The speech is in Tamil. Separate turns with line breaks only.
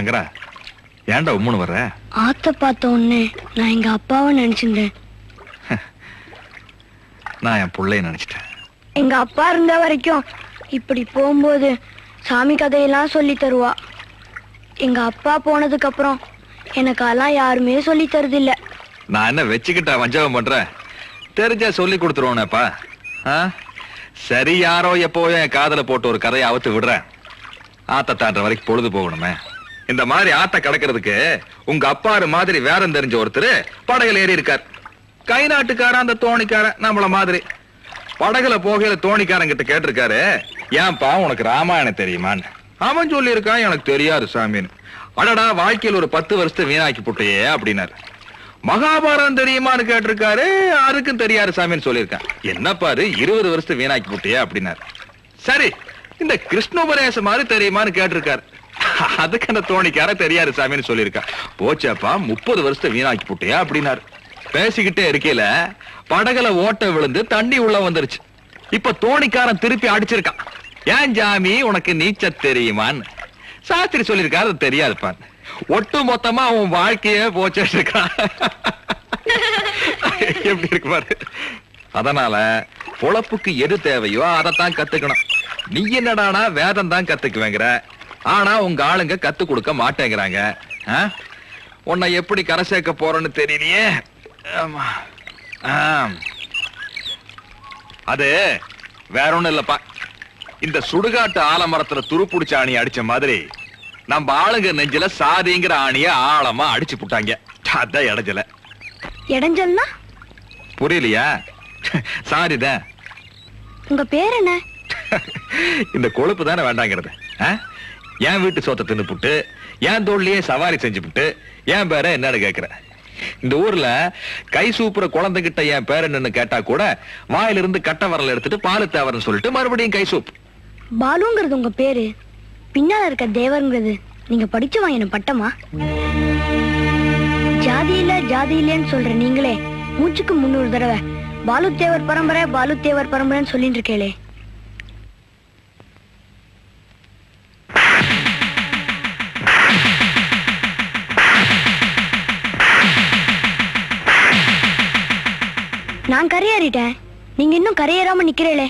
சங்கரா, ஏன்டா உம்முன்னு வர்ற?
ஆத்த பார்த்த உடனே நான் எங்க அப்பாவை நினைச்சிருந்தேன்.
நான் என் பிள்ளைய நினைச்சிட்டேன்.
எங்க அப்பா இருந்த வரைக்கும் இப்படி போகும்போது சாமி கதையெல்லாம் சொல்லி தருவா. எங்க அப்பா போனதுக்கு அப்புறம் எனக்கு அதெல்லாம் யாருமே சொல்லி தருதில்ல.
நான் என்ன வச்சுக்கிட்டா வஞ்சகம் பண்றேன்? தெரிஞ்சா சொல்லி கொடுத்துருவோனேப்பா. சரி, யாரோ எப்போயோ என் காதல போட்டு ஒரு கதையை அவுத்து விடுறேன். ஆத்த தாண்ட வரைக்கும் பொழுது போகணுமே. இந்த மாதிரி ஆத்த கடக்கிறதுக்கு உங்க அப்பாரு மாதிரி வேறம் தெரிஞ்ச ஒருத்தர் படகுல ஏறி இருக்கார். கை நாட்டுக்காரன் அந்த தோணிக்காரன் நம்மள மாதிரி. படகுல போகையில தோணிக்காரன் கிட்ட கேட்டிருக்காரு, ஏன்பா உனக்கு ராமாயணம் தெரியுமான்னு. அவன் சொல்லி இருக்கான், எனக்கு தெரியாது சாமின்னு. அடடா, வாழ்க்கையில் ஒரு 10 வருஷத்தை வீணாக்கி போட்டையே அப்படின்னாரு. மகாபாரதம் தெரியுமான்னு கேட்டிருக்காரு, அதுக்கும் தெரியாது சாமின்னு சொல்லியிருக்கான். என்னப்பாரு 20 வருஷத்தை வீணாக்கி போட்டையே அப்படின்னாரு. சரி, இந்த கிருஷ்ணோபதேசம் மாதிரி தெரியுமான்னு கேட்டிருக்காரு. அதுக்கு அந்த தோணிக்கார தெரியாது சாமின்னு சொல்லியிருக்கா. போச்சாப்பா 30 வருஷத்தை வீணாக்கி போட்டையா அப்படின்னாரு. பேசிக்கிட்டே இருக்கையில படகுல ஓட்ட விழுந்து தண்ணி உள்ள வந்துருச்சு. இப்ப தோணிக்காரன் திருப்பி அடிச்சிருக்கான். ஏன் ஜாமி உனக்கு நீச்ச தெரியுமான்னு. சாஸ்திரி சொல்லியிருக்காரு, அது தெரியாதுப்பான். ஒட்டு மொத்தமா அவன் வாழ்க்கையே போச்சுட்டு இருக்கான். எப்படி இருக்கு பாரு. அதனால பொழப்புக்கு எது தேவையோ அதைத்தான் கத்துக்கணும். நீ என்னடானா வேதம் தான் கத்துக்குவேங்கிற, ஆனா உங்க ஆளுங்க கத்து கொடுக்க மாட்டேங்கிறாங்க. உன்னை எப்படி கரை சேர்க்க போறேன்னு தெரியலையே. அது வேற ஒண்ணும் இல்லப்பா. இந்த சுடுகாட்டு ஆலமரத்துல துருப்புடிச்ச ஆணி அடிச்ச மாதிரி நம்ம ஆளுங்க நெஞ்சில சாதிங்கிற ஆணிய ஆழமா அடிச்சு புட்டாங்க. அதான் இடைஞ்சல.
இடைஞ்சல்னா
புரியலையா? சாரிதான்.
உங்க பேர் என்ன?
இந்த கொழுப்பு தானே வேண்டாங்கிறது. என் வீட்டு சோத்தை தின்னு புட்டு என் தோல்லையே சவாரி செஞ்சு புட்டு என் பேர என்னன்னு கேக்குற. இந்த ஊர்ல கை சூப்புற குழந்தைகிட்ட என் பேர் என்னன்னு கேட்டா கூட வாயிலிருந்து கட்ட வரல எடுத்துட்டு பாலு தேவர்னு சொல்லிட்டு மறுபடியும் கை சூப்.
பாலுங்கிறது உங்க பேரு, பின்னால இருக்க தேவர்ங்கிறது நீங்க படிச்சு வாங்கின பட்டமா? ஜாதி இல்ல ஜாதி இல்லன்னு சொல்ற நீங்களே மூச்சுக்கு 300 தடவை பாலு தேவர் பரம்பரை பாலு தேவர் பரம்பரைன்னு சொல்லிட்டு இருக்கேளே. நான் கரையேறிட்டேன், நீங்க இன்னும் கரையேறாம நிக்கிறீங்களே.